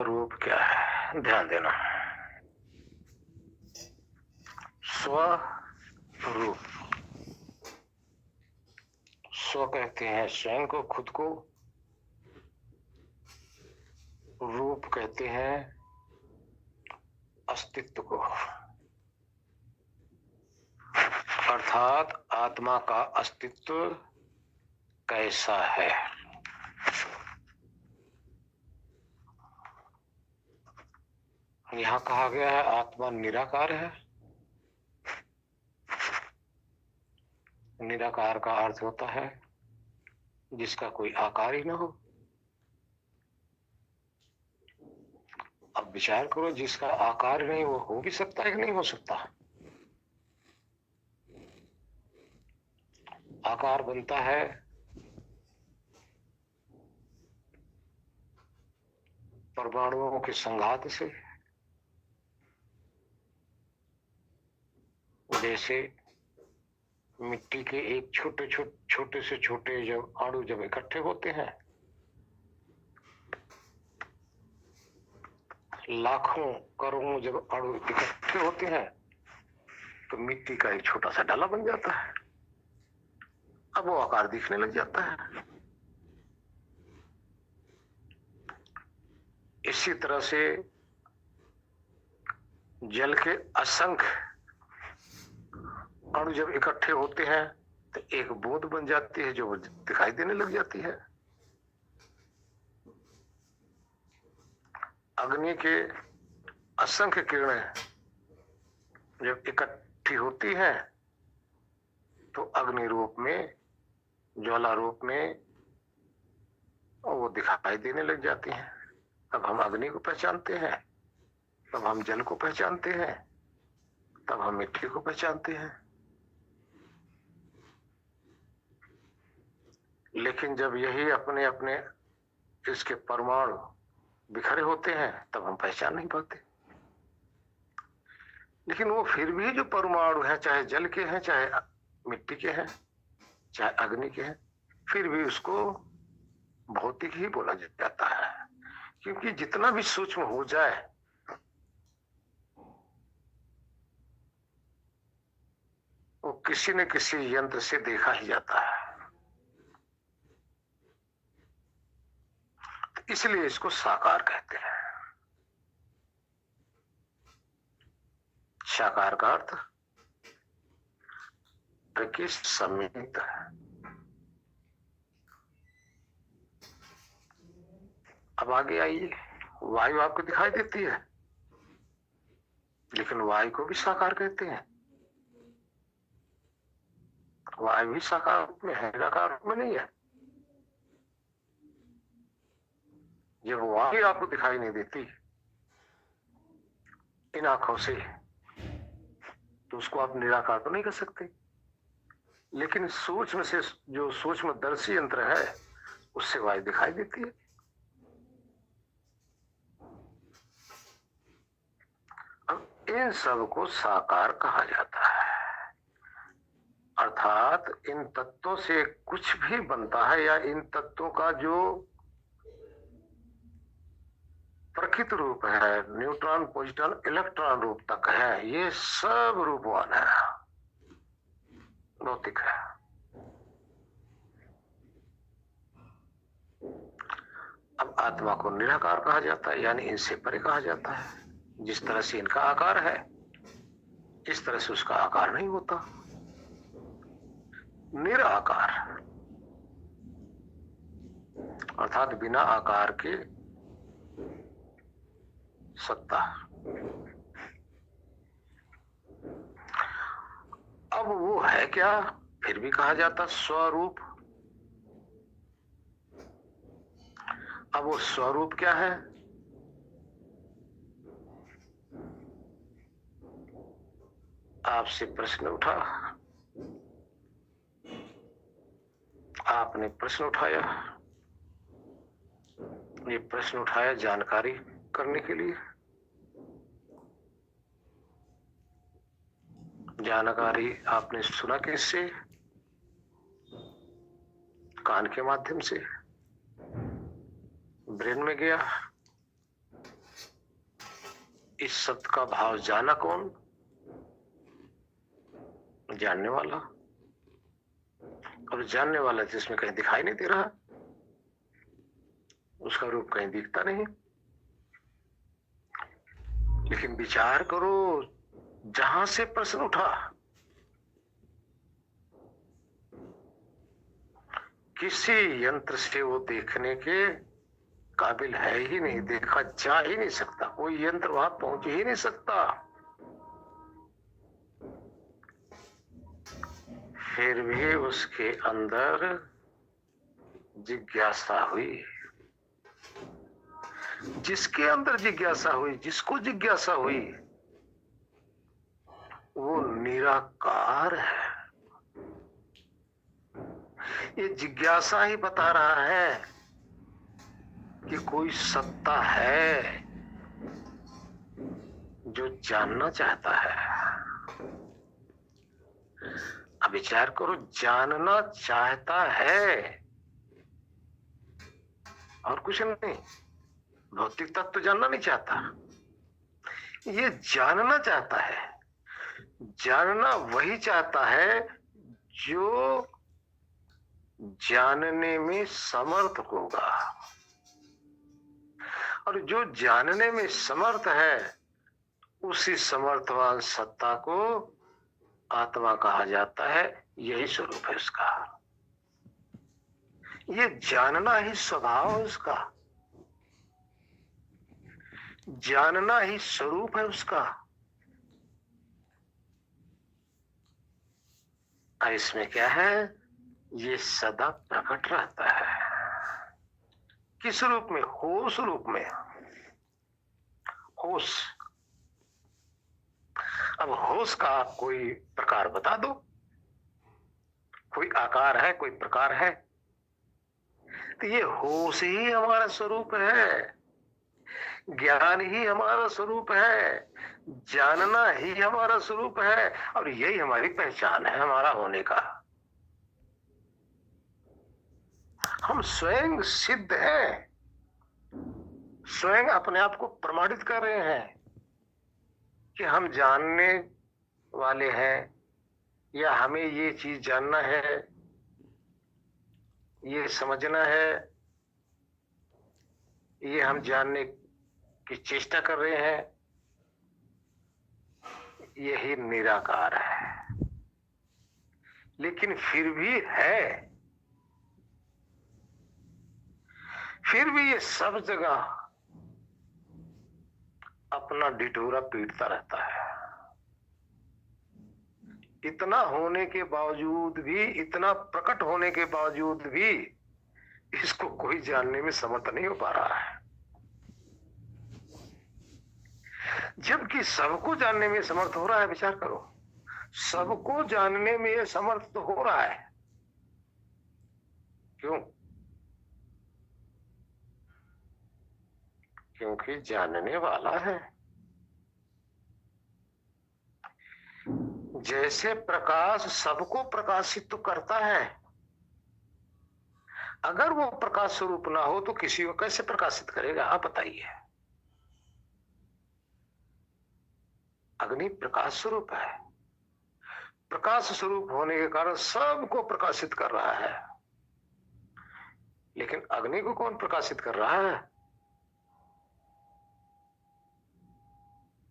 रूप क्या है, ध्यान देना। स्वरूप, स्व कहते हैं स्वयं को, खुद को। रूप कहते हैं अस्तित्व को, अर्थात आत्मा का अस्तित्व कैसा है। यहां कहा गया है आत्मा निराकार है। निराकार का अर्थ होता है जिसका कोई आकार ही ना हो। अब विचार करो, जिसका आकार नहीं वो हो भी सकता है कि नहीं हो सकता। आकार बनता है परमाणुओं के संघात से। जैसे मिट्टी के एक छोटे से छोटे जब अणु जब इकट्ठे होते हैं, लाखों करोड़ों जब अणु इकट्ठे होते हैं तो मिट्टी का एक छोटा सा डाला बन जाता है। अब वो आकार दिखने लग जाता है। इसी तरह से जल के असंख्य अणु जब इकट्ठे होते हैं तो एक बूंद बन जाती है जो दिखाई देने लग जाती है। अग्नि के असंख्य किरणें जब इकट्ठी होती हैं तो अग्नि रूप में, ज्वाला रूप में वो दिखाई देने लग जाती हैं। तब हम अग्नि को पहचानते हैं, तब हम जल को पहचानते हैं, तब हम मिट्टी को पहचानते हैं। लेकिन जब यही अपने अपने इसके परमाणु बिखरे होते हैं तब हम पहचान नहीं पाते। लेकिन वो फिर भी जो परमाणु है, चाहे जल के हैं, चाहे मिट्टी के हैं, चाहे अग्नि के हैं, फिर भी उसको भौतिक ही बोला जाता है। क्योंकि जितना भी सूक्ष्म हो जाए वो किसी न किसी यंत्र से देखा ही जाता है। तो इसलिए इसको साकार कहते हैं। साकार का अर्थ समित है। अब आगे आइए, वायु आपको दिखाई देती है, लेकिन वायु को भी साकार कहते हैं। वायु भी साकार रूप में है, निराकार रूप में नहीं है। जब वायु आपको दिखाई नहीं देती इन आंखों से तो उसको आप निराकार तो नहीं कर सकते। लेकिन सूक्ष्म से जो सूक्ष्मदर्शी यंत्र है उससे वायु दिखाई देती है। अब इन सब को साकार कहा जाता है। अर्थात इन तत्वों से कुछ भी बनता है या इन तत्वों का जो प्रकृत रूप है, न्यूट्रॉन, प्रोटॉन, इलेक्ट्रॉन रूप तक है, ये सब रूपवान है, भौतिक है। अब आत्मा को निराकार कहा जाता है, यानी इनसे परे कहा जाता है। जिस तरह से इनका आकार है इस तरह से उसका आकार नहीं होता। निराकार अर्थात बिना आकार के सत्ता। अब वो है क्या, फिर भी कहा जाता स्वरूप। अब वो स्वरूप क्या है? आपसे प्रश्न उठा, आपने प्रश्न उठाया, ये प्रश्न उठाया जानकारी करने के लिए। जानकारी आपने सुना किससे? कान के माध्यम से, ब्रेन में गया, इस शब्द का भाव जाना कौन? जानने वाला। और जानने वाला जिसमें कहीं दिखाई नहीं दे रहा, उसका रूप कहीं दिखता नहीं। लेकिन विचार करो, जहां से प्रश्न उठा, किसी यंत्र से वो देखने के काबिल है ही नहीं, देखा जा ही नहीं सकता, कोई यंत्र वहां पहुंच ही नहीं सकता। फिर भी उसके अंदर जिज्ञासा हुई। जिसके अंदर जिज्ञासा हुई, जिसको जिज्ञासा हुई, वो निराकार है। ये जिज्ञासा ही बता रहा है कि कोई सत्ता है जो जानना चाहता है। अब विचार करो, जानना चाहता है और कुछ नहीं। भौतिक तत्व तो जानना नहीं चाहता, ये जानना चाहता है। जानना वही चाहता है जो जानने में समर्थ होगा, और जो जानने में समर्थ है उसी समर्थवान सत्ता को आत्मा कहा जाता है। यही स्वरूप है उसका। ये जानना ही स्वभाव है उसका, जानना ही स्वरूप है उसका। और इसमें क्या है? ये सदा प्रकट रहता है। किस रूप में? होश रूप में। होश। अब होश का आप कोई प्रकार बता दो, कोई आकार है, कोई प्रकार है, तो ये होश ही हमारा स्वरूप है, ज्ञान ही हमारा स्वरूप है, जानना ही हमारा स्वरूप है, और यही हमारी पहचान है हमारा होने का। हम स्वयं सिद्ध हैं, स्वयं अपने आप को प्रमाणित कर रहे हैं कि हम जानने वाले हैं, या हमें ये चीज जानना है, ये समझना है, ये हम जानने की चेष्टा कर रहे हैं। यही निराकार है। लेकिन फिर भी है, फिर भी ये सब जगह अपना ढिढोरा पीटता रहता है। इतना होने के बावजूद भी, इतना प्रकट होने के बावजूद भी इसको कोई जानने में समर्थ नहीं हो पा रहा है। जबकि सबको जानने में समर्थ हो रहा है। विचार करो, सबको जानने में ये समर्थ तो हो रहा है। क्यों? क्योंकि जानने वाला है। जैसे प्रकाश सबको प्रकाशित तो करता है, अगर वो प्रकाश स्वरूप ना हो तो किसी को कैसे प्रकाशित करेगा? आप बताइए। अग्नि प्रकाश स्वरूप है, प्रकाश स्वरूप होने के कारण सबको प्रकाशित कर रहा है। लेकिन अग्नि को कौन प्रकाशित कर रहा है?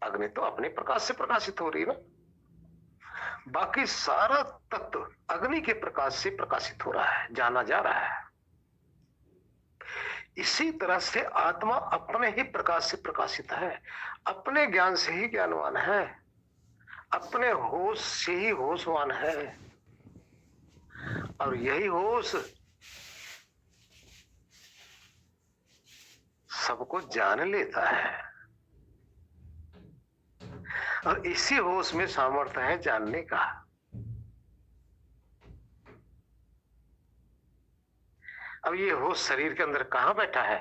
अग्नि तो अपने प्रकाश से प्रकाशित हो रही है ना। बाकी सारा तत्व अग्नि के प्रकाश से प्रकाशित हो रहा है, जाना जा रहा है। इसी तरह से आत्मा अपने ही प्रकाश से प्रकाशित है, अपने ज्ञान से ही ज्ञानवान है, अपने होश से ही होशवान है। और यही होश सबको जान लेता है, और इसी होश में सामर्थ्य है जानने का। अब ये होश शरीर के अंदर कहां बैठा है,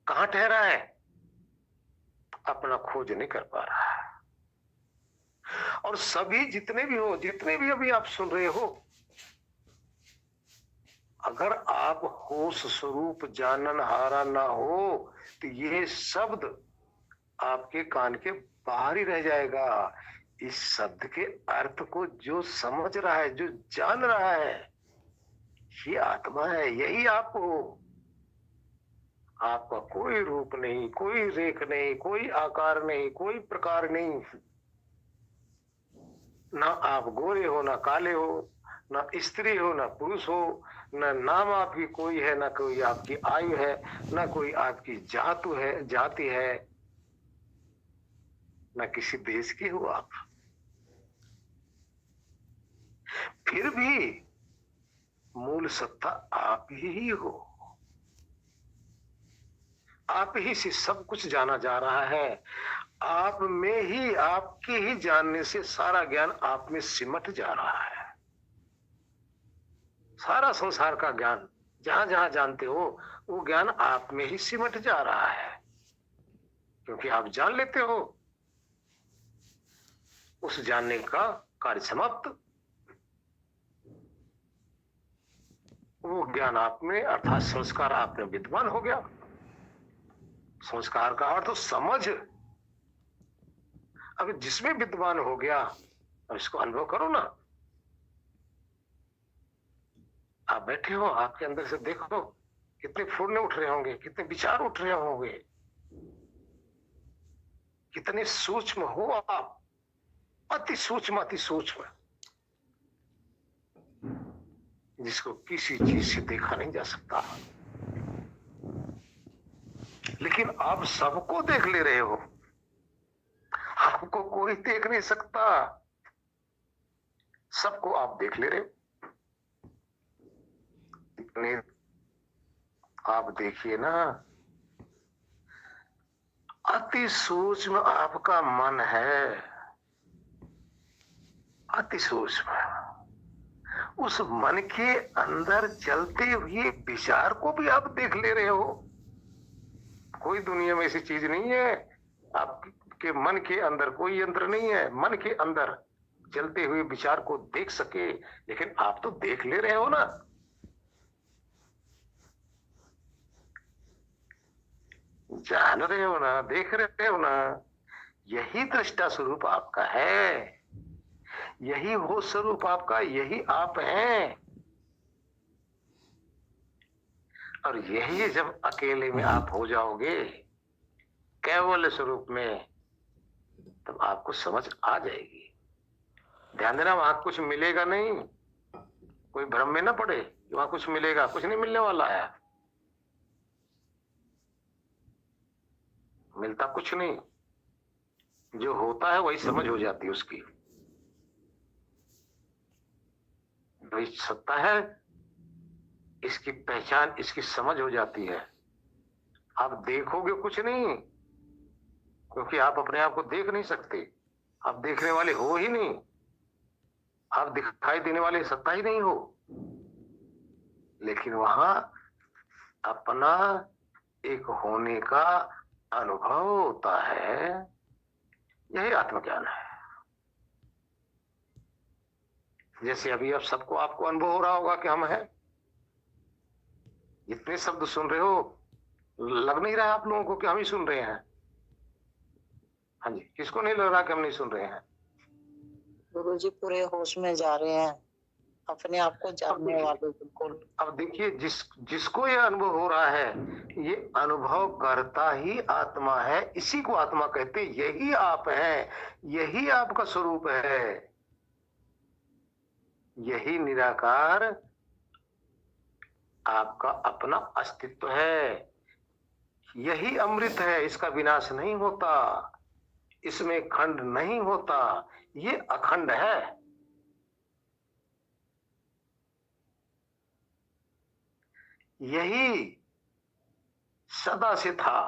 कहां ठहरा है? अपना खोज नहीं कर पा रहा है। और सभी जितने भी हो, जितने भी अभी आप सुन रहे हो, अगर आप होश स्वरूप जाननहारा ना हो तो ये शब्द आपके कान के बाहर ही रह जाएगा। इस शब्द के अर्थ को जो समझ रहा है, जो जान रहा है, ये आत्मा है, यही आप हो। आपका कोई रूप नहीं, कोई रेख नहीं, कोई आकार नहीं, कोई प्रकार नहीं। ना आप गोरे हो, ना काले हो, ना स्त्री हो, ना पुरुष हो, ना नाम आपकी कोई है, ना कोई आपकी आयु है, ना कोई आपकी जाति है, ना किसी देश के हो आप। फिर भी मूल सत्ता आप ही हो। आप ही से सब कुछ जाना जा रहा है। आप में ही, आपके ही जानने से सारा ज्ञान आप में सिमट जा रहा है। सारा संसार का ज्ञान जहां जहां जानते हो, वो ज्ञान आप में ही सिमट जा रहा है, क्योंकि आप जान लेते हो। उस जानने का कार्य समाप्त। वो ज्ञान आप में, अर्थात संस्कार आप में विद्यमान हो गया। संस्कार का अर्थ तो समझ। अब जिसमें विद्यमान हो गया, अब इसको अनुभव करो ना। आप बैठे हो, आपके अंदर से देखो कितने फुरने उठ रहे होंगे, कितने विचार उठ रहे होंगे, कितने सूक्ष्म हो आप, अति सूक्ष्म, जिसको किसी चीज से देखा नहीं जा सकता। लेकिन आप सबको देख ले रहे हो, आपको कोई देख नहीं सकता, सबको आप देख ले रहे हो। इतने आप देखिए ना, अति सूक्ष्म आपका मन है, अति सूक्ष्म। उस मन के अंदर चलते हुए विचार को भी आप देख ले रहे हो। कोई दुनिया में ऐसी चीज नहीं है, आपके मन के अंदर कोई यंत्र नहीं है मन के अंदर चलते हुए विचार को देख सके, लेकिन आप तो देख ले रहे हो ना। जान रहे हो ना, देख रहे हो ना। यही दृष्टा स्वरूप आपका है, यही हो स्वरूप आपका, यही आप हैं। और यही जब अकेले में आप हो जाओगे केवल स्वरूप में, तब आपको समझ आ जाएगी। ध्यान देना, वहां कुछ मिलेगा नहीं, कोई भ्रम में ना पड़े कि वहां कुछ मिलेगा, कुछ नहीं मिलने वाला है। मिलता कुछ नहीं, जो होता है वही समझ हो जाती है उसकी। वही सत्ता है, इसकी पहचान, इसकी समझ हो जाती है। आप देखोगे कुछ नहीं, क्योंकि आप अपने आप को देख नहीं सकते, आप देखने वाले हो ही नहीं, आप दिखाई देने वाले सत्ता ही नहीं हो। लेकिन वहां अपना एक होने का अनुभव होता है, यही आत्मज्ञान है। जैसे अभी अब सबको, आपको अनुभव हो रहा होगा कि हम हैं। जितने शब्द सुन रहे हो, लग नहीं रहा आप लोगों को कि हम ही सुन रहे हैं? हाँ जी, किसको नहीं लग रहा कि हम नहीं सुन रहे हैं? गुरुजी पूरे होश में जा रहे हैं, अपने आप को जानने वाले बिल्कुल। अब देखिए, जिसको ये अनुभव हो रहा है, ये अनुभव करता ही आत्मा है, इसी को आत्मा कहते, यही आप हैं, यही आपका स्वरूप है, यही निराकार आपका अपना अस्तित्व है। यही अमृत है, इसका विनाश नहीं होता, इसमें खंड नहीं होता, ये अखंड है। यही सदा से था,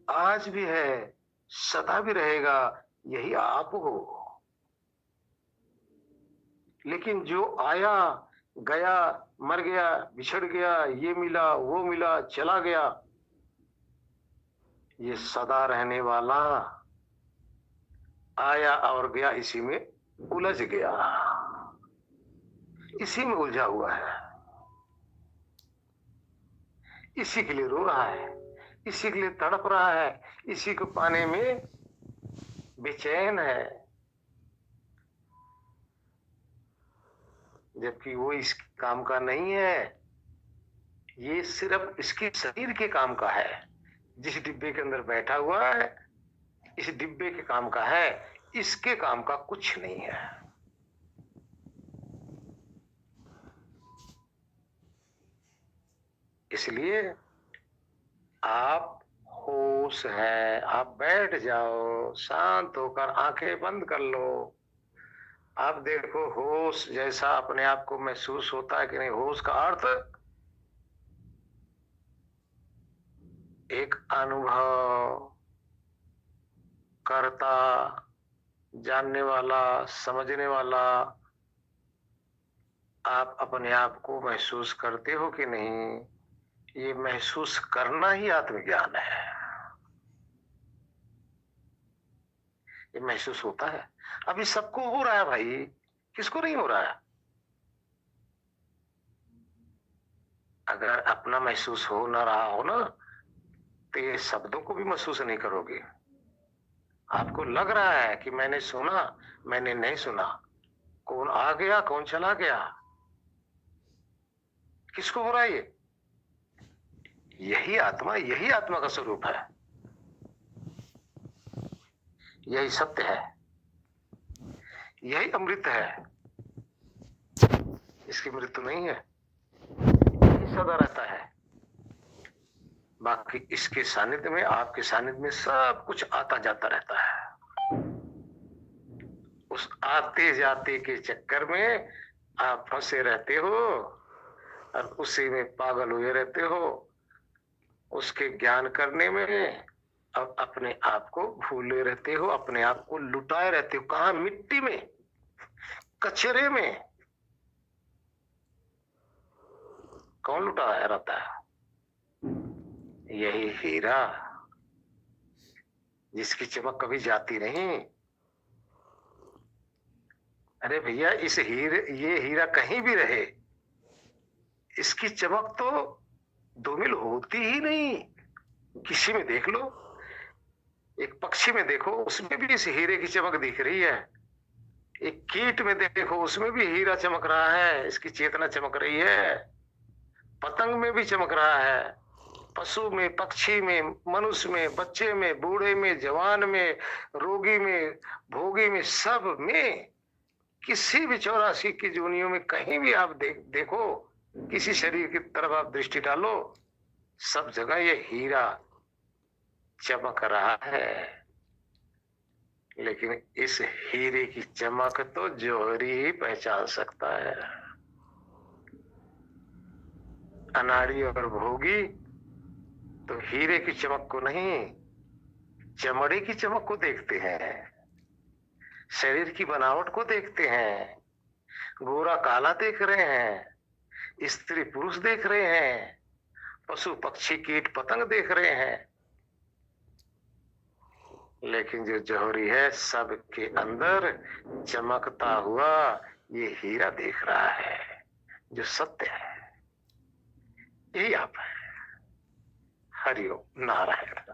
आज भी है, सदा भी रहेगा, यही आप हो। लेकिन जो आया गया, मर गया, बिछड़ गया, ये मिला वो मिला, चला गया, ये सदा रहने वाला आया और गया, इसी में उलझ गया, इसी में उलझा हुआ है, इसी के लिए रो रहा है, इसी के लिए तड़प रहा है, इसी को पाने में बेचैन है, जबकि वो इस काम का नहीं है। ये सिर्फ इसके शरीर के काम का है। जिस डिब्बे के अंदर बैठा हुआ है, इस डिब्बे के काम का है, इसके काम का कुछ नहीं है। इसलिए आप होश है, आप बैठ जाओ, शांत होकर आंखें बंद कर लो। आप देखो होश जैसा अपने आप को महसूस होता है कि नहीं। होश का अर्थ एक अनुभव करता, जानने वाला, समझने वाला। आप अपने आप को महसूस करते हो कि नहीं, ये महसूस करना ही आत्मज्ञान है। ये महसूस होता है। अभी सबको हो रहा है भाई, किसको नहीं हो रहा है? अगर अपना महसूस हो ना रहा हो ना, तो ये शब्दों को भी महसूस नहीं करोगे। आपको लग रहा है कि मैंने सुना, मैंने नहीं सुना, कौन आ गया, कौन चला गया, किसको हो रहा है ये? यही आत्मा का स्वरूप है, यही सत्य है, यही अमृत है। इसकी मृत्यु नहीं है, यही सदा रहता है। बाकी इसके सानिध्य में, आपके सानिध्य में सब कुछ आता जाता रहता है। उस आते जाते के चक्कर में आप फंसे रहते हो और उसी में पागल हुए रहते हो, उसके ज्ञान करने में। अब अपने आप को भूले रहते हो, अपने आप को लुटाए रहते हो। कहां? मिट्टी में, कचरे में। कौन लुटाया रहता है? यही हीरा, जिसकी चमक कभी जाती नहीं। अरे भैया, ये हीरा कहीं भी रहे, इसकी चमक तो धूमिल होती ही नहीं। किसी में देख लो, एक पक्षी में देखो, उसमें भी इस हीरे की चमक दिख रही है। एक कीट में देखो, उसमें भी हीरा चमक रहा है, इसकी चेतना चमक रही है। पतंग में भी चमक रहा है, पशु में, पक्षी में, मनुष्य में, बच्चे में, बूढ़े में, जवान में, रोगी में, भोगी में, सब में। किसी भी 84 की जोनियों में कहीं भी आप देखो, किसी शरीर की तरफ आप दृष्टि डालो, सब जगह ये हीरा चमक रहा है। लेकिन इस हीरे की चमक तो जौहरी ही पहचान सकता है। अनाड़ी और भोगी तो हीरे की चमक को नहीं, चमड़े की चमक को देखते हैं, शरीर की बनावट को देखते हैं। गोरा काला देख रहे हैं, स्त्री पुरुष देख रहे हैं, पशु पक्षी कीट पतंग देख रहे हैं। लेकिन जो जौहरी है, सबके अंदर चमकता हुआ ये हीरा देख रहा है, जो सत्य है। यही आप है। हरिओम नारायण।